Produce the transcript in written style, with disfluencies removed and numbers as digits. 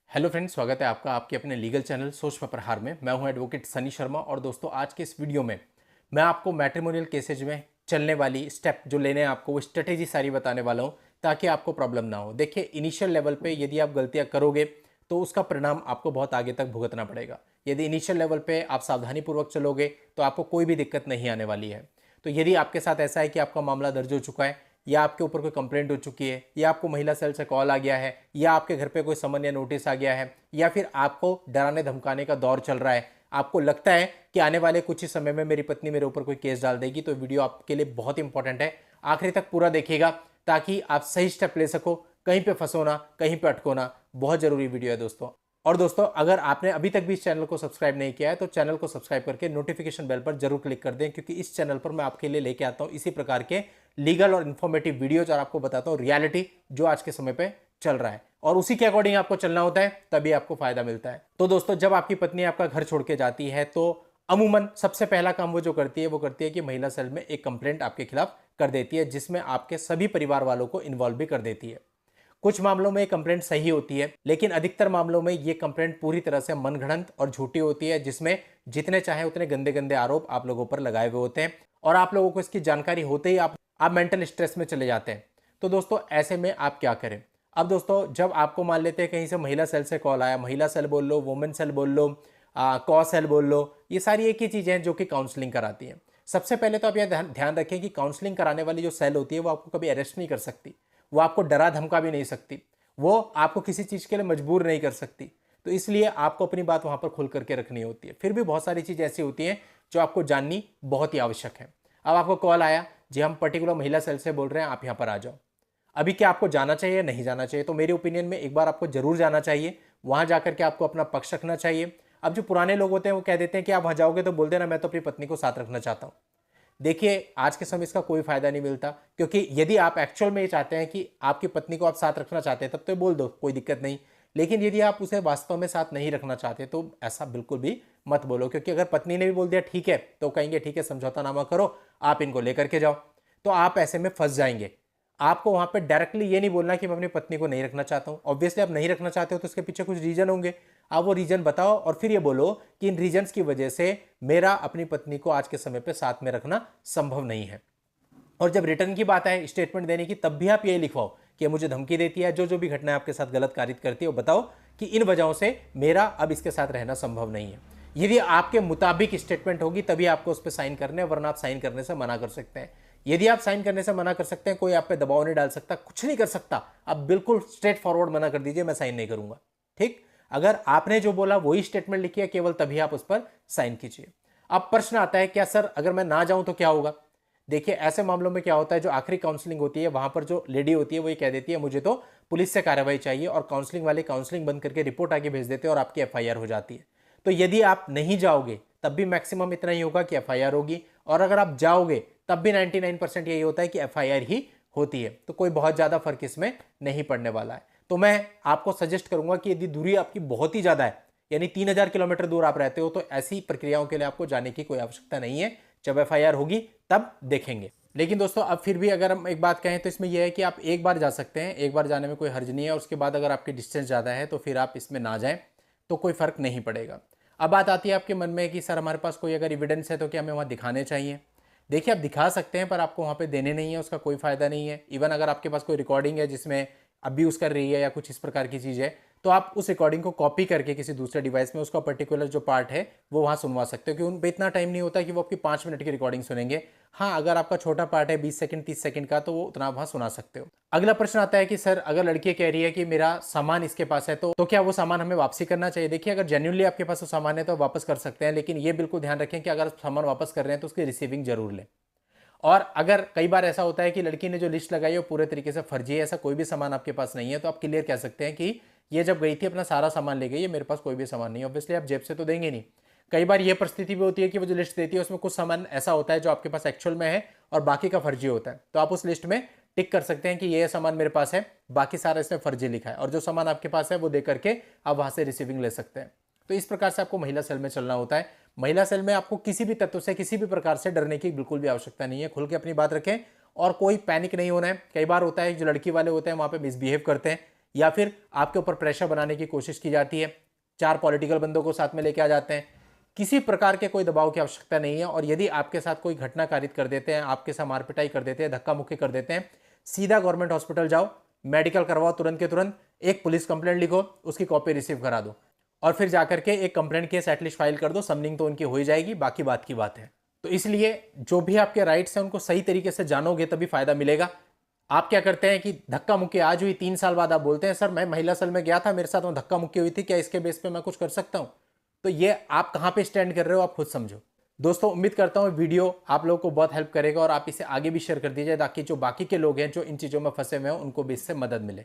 Hello friends, स्वागत है आपका आपके अपने लीगल चैनल सोच में प्रहार में। मैं हूं एडवोकेट सनी शर्मा और दोस्तों आज के इस वीडियो में मैं आपको मैट्रिमोनियल केसेज में चलने वाली स्टेप जो लेने हैं आपको वो स्ट्रेटेजी सारी बताने वाला हूं ताकि आपको प्रॉब्लम ना हो। देखिए, इनिशियल लेवल पे यदि आप गलतियां करोगे तो उसका परिणाम आपको बहुत आगे तक भुगतना पड़ेगा। यदि इनिशियल लेवल पे आप सावधानीपूर्वक चलोगे तो आपको कोई भी दिक्कत नहीं आने वाली है। तो यदि आपके साथ ऐसा है कि आपका मामला दर्ज हो चुका है या आपके ऊपर कोई कंप्लेंट हो चुकी है या आपको महिला सेल से कॉल आ गया है या आपके घर पे कोई समन या नोटिस आ गया है या फिर आपको डराने धमकाने का दौर चल रहा है, आपको लगता है कि आने वाले कुछ ही समय में मेरी पत्नी मेरे ऊपर कोई केस डाल देगी, तो वीडियो आपके लिए बहुत इंपॉर्टेंट है। आखिरी तक पूरा देखिएगा ताकि आप सही स्टेप ले सको, कहीं पे फंसो ना, कहीं पे अटको ना। बहुत जरूरी वीडियो है दोस्तों। और दोस्तों, अगर आपने अभी तक भी इस चैनल को सब्सक्राइब नहीं किया है तो चैनल को सब्सक्राइब करके नोटिफिकेशन बेल पर जरूर क्लिक कर दें, क्योंकि इस चैनल पर मैं आपके लिए लेके आता हूं इसी प्रकार के लीगल और इन्फॉर्मेटिव वीडियोज और आपको बताता हूं रियलिटी जो आज के समय पे चल रहा है, और उसी के अकॉर्डिंग आपको चलना होता है, तभी आपको फायदा मिलता है। तो दोस्तों, जब आपकी पत्नी आपका घर छोड़ के जाती है तो अमूमन सबसे पहला काम वो जो करती है वो करती है कि महिला सेल में एक कंप्लेंट आपके खिलाफ कर देती है, जिसमें आपके सभी परिवार वालों को इन्वॉल्व भी कर देती है। कुछ मामलों में ये कंप्लेंट सही होती है, लेकिन अधिकतर मामलों में ये कंप्लेंट पूरी तरह से मनगढ़ंत और झूठी होती है, जिसमें जितने चाहे उतने गंदे गंदे आरोप आप लोगों पर लगाए हुए होते हैं और आप लोगों को इसकी जानकारी होते ही आप मेंटल स्ट्रेस में चले जाते हैं। तो दोस्तों, ऐसे में आप क्या करें? अब दोस्तों, जब आपको मान लेते हैं कहीं से महिला सेल से कॉल आया, महिला सेल बोल लो, वुमेन सेल बोल लो, कॉ सेल बोल लो, ये सारी एक ही चीज़ें हैं जो कि काउंसलिंग कराती हैं। सबसे पहले तो आप यह ध्यान रखें कि काउंसलिंग कराने वाली जो सेल होती है वो आपको कभी अरेस्ट नहीं कर सकती, वो आपको डरा धमका भी नहीं सकती, वो आपको किसी चीज़ के लिए मजबूर नहीं कर सकती। तो इसलिए आपको अपनी बात वहाँ पर खुल करके रखनी होती है। फिर भी बहुत सारी चीज़ें ऐसी होती हैं जो आपको जाननी बहुत ही आवश्यक है। अब आपको कॉल आया, जी हम पर्टिकुलर महिला सेल से बोल रहे हैं, आप यहाँ पर आ जाओ। अभी क्या आपको जाना चाहिए, नहीं जाना चाहिए? तो मेरे ओपिनियन में एक बार आपको जरूर जाना चाहिए, वहाँ जाकर के आपको अपना पक्ष रखना चाहिए। अब जो पुराने लोग होते हैं वो कह देते हैं कि आप वहाँ जाओगे तो बोल देना मैं तो अपनी पत्नी को साथ रखना चाहता हूँ। देखिए, आज के समय इसका कोई फायदा नहीं मिलता, क्योंकि यदि आप एक्चुअल में ये चाहते हैं कि आपकी पत्नी को आप साथ रखना चाहते हैं तब तो बोल दो, कोई दिक्कत नहीं। लेकिन यदि आप उसे वास्तव में साथ नहीं रखना चाहते तो ऐसा बिल्कुल भी मत बोलो, क्योंकि अगर पत्नी ने भी बोल दिया ठीक है तो कहेंगे ठीक है समझौतानामा करो, आप इनको लेकर के जाओ, तो आप ऐसे में फंस जाएंगे। आपको वहां पे डायरेक्टली ये नहीं बोलना कि मैं अपनी पत्नी को नहीं रखना चाहता हूं। ऑब्वियसली आप नहीं रखना चाहते हो तो उसके पीछे कुछ रीजन होंगे, आप वो रीजन बताओ और फिर ये बोलो कि इन रीजंस की वजह से मेरा अपनी पत्नी को आज के समय पे साथ में रखना संभव नहीं है। और जब रिटर्न की बात है स्टेटमेंट देने की, तब भी आप ये लिखवाओ कि मुझे धमकी देती है, जो जो भी घटना आपके साथ गलत कारित करती है वो बताओ कि इन वजहों से मेरा अब इसके साथ रहना संभव नहीं है। यदि आपके मुताबिक स्टेटमेंट होगी तभी आपको उस पर साइन करने, वरना आप साइन करने से मना कर सकते हैं। यदि आप साइन करने से मना कर सकते हैं, कोई आप पे दबाव नहीं डाल सकता, कुछ नहीं कर सकता, आप बिल्कुल स्ट्रेट फॉरवर्ड मना कर दीजिए, मैं साइन नहीं करूंगा। ठीक, अगर आपने जो बोला वही स्टेटमेंट लिखी है, केवल तभी आप उस पर साइन कीजिए। अब प्रश्न आता है, क्या सर अगर मैं ना जाऊं तो क्या होगा? देखिए, ऐसे मामलों में क्या होता है, जो आखिरी काउंसलिंग होती है वहां पर जो लेडी होती है वो ये कह देती है मुझे तो पुलिस से कार्रवाई चाहिए, और काउंसलिंग वाले काउंसलिंग बंद करके रिपोर्ट आगे भेज देते हैं और आपकी एफआईआर हो जाती है। तो यदि आप नहीं जाओगे तब भी मैक्सिमम इतना ही होगा कि एफआईआर होगी, और अगर आप जाओगे तब भी 99% यही होता है कि एफआईआर ही होती है। तो कोई बहुत ज्यादा फर्क इसमें नहीं पड़ने वाला है। तो मैं आपको सजेस्ट करूंगा कि यदि दूरी आपकी बहुत ही ज्यादा है, यानी 3000 किलोमीटर दूर आप रहते हो, तो ऐसी प्रक्रियाओं के लिए आपको जाने की कोई आवश्यकता नहीं है। जब एफआईआर होगी तब देखेंगे। लेकिन दोस्तों, अब फिर भी अगर हम एक बात कहें तो इसमें यह है कि आप एक बार जा सकते हैं, एक बार जाने में कोई हर्ज नहीं है। उसके बाद अगर आपकी डिस्टेंस ज़्यादा है तो फिर आप इसमें ना जाएं, तो कोई फर्क नहीं पड़ेगा। अब बात आती है आपके मन में कि सर हमारे पास कोई अगर एविडेंस है तो क्या हमें वहाँ दिखाने चाहिए? देखिए, आप दिखा सकते हैं पर आपको वहाँ पे देने नहीं है, उसका कोई फायदा नहीं है। इवन अगर आपके पास कोई रिकॉर्डिंग है जिसमें अब्यूज़ कर रही है या कुछ इस प्रकार की चीज़ है, तो आप उस रिकॉर्डिंग को कॉपी करके किसी दूसरे डिवाइस में उसका पर्टिकुलर जो पार्ट है वो वहाँ सुनवा सकते हो, क्योंकि उन पर इतना टाइम नहीं होता कि वो आपकी 5 मिनट की रिकॉर्डिंग सुनेंगे। हाँ, अगर आपका छोटा पार्ट है 20 सेकंड 30 सेकंड का, तो वो उतना वहाँ सुना सकते हो। अगला प्रश्न आता है कि सर अगर लड़की कह रही है कि मेरा सामान इसके पास है तो क्या वो सामान हमें वापसी करना चाहिए? देखिए, अगर जेन्युइनली आपके पास वो सामान है तो वापस कर सकते हैं, लेकिन ये बिल्कुल ध्यान रखें कि अगर सामान वापस कर रहे हैं तो उसकी रिसीविंग जरूर लें। और अगर कई बार ऐसा होता है कि लड़की ने जो लिस्ट लगाई है वो पूरे तरीके से फर्जी है, ऐसा कोई भी सामान आपके पास नहीं है, तो आप क्लियर कह सकते हैं कि ये जब गई थी अपना सारा सामान ले गई है, मेरे पास कोई भी सामान नहीं है। ऑब्वियसली आप जेब से तो देंगे नहीं। कई बार ये परिस्थिति भी होती है कि वो जो लिस्ट देती है उसमें कुछ सामान ऐसा होता है जो आपके पास एक्चुअल में है और बाकी का फर्जी होता है, तो आप उस लिस्ट में टिक कर सकते हैं कि ये सामान मेरे पास है, बाकी सारा इसमें फर्जी लिखा है, और जो सामान आपके पास है वो दे करके आप वहां से रिसीविंग ले सकते हैं। तो इस प्रकार से आपको महिला सेल में चलना होता है। महिला सेल में आपको किसी भी तत्व से किसी भी प्रकार से डरने की बिल्कुल भी आवश्यकता नहीं है। खुल के अपनी बात रखें और कोई पैनिक नहीं होना है। कई बार होता है जो लड़की वाले होते हैं वहां पे मिसबिहेव करते हैं, या फिर आपके ऊपर प्रेशर बनाने की कोशिश की जाती है, 4 पॉलिटिकल बंदों को साथ में लेके आ जाते हैं। किसी प्रकार के कोई दबाव की आवश्यकता नहीं है। और यदि आपके साथ कोई घटना कारित कर देते हैं, आपके साथ मारपिटाई कर देते हैं, धक्का मुक्की कर देते हैं, सीधा गवर्नमेंट हॉस्पिटल जाओ, मेडिकल करवाओ तुरंत के तुरंत, एक पुलिस कंप्लेंट लिखो, उसकी कॉपी रिसीव करा दो और फिर जाकर के एक कंप्लेंट केस एटलीस्ट फाइल कर दो। समनिंग तो उनकी हो ही जाएगी, बाकी बात की बात है। तो इसलिए जो भी आपके राइट्स हैं उनको सही तरीके से जानोगे तभी फायदा मिलेगा। आप क्या करते हैं कि धक्का मुक्की आज हुई, 3 साल बाद आप बोलते हैं सर मैं महिला सेल में गया था, मेरे साथ वहां धक्का मुक्की हुई थी, क्या इसके बेस पे मैं कुछ कर सकता हूं? तो ये आप कहां पे स्टैंड कर रहे हो, आप खुद समझो। दोस्तों उम्मीद करता हूं वीडियो आप लोगों को बहुत हेल्प करेगा और आप इसे आगे भी शेयर कर दीजिए ताकि जो बाकी के लोग हैं जो इन चीजों में फंसे हुए हैं उनको भी इससे मदद मिले।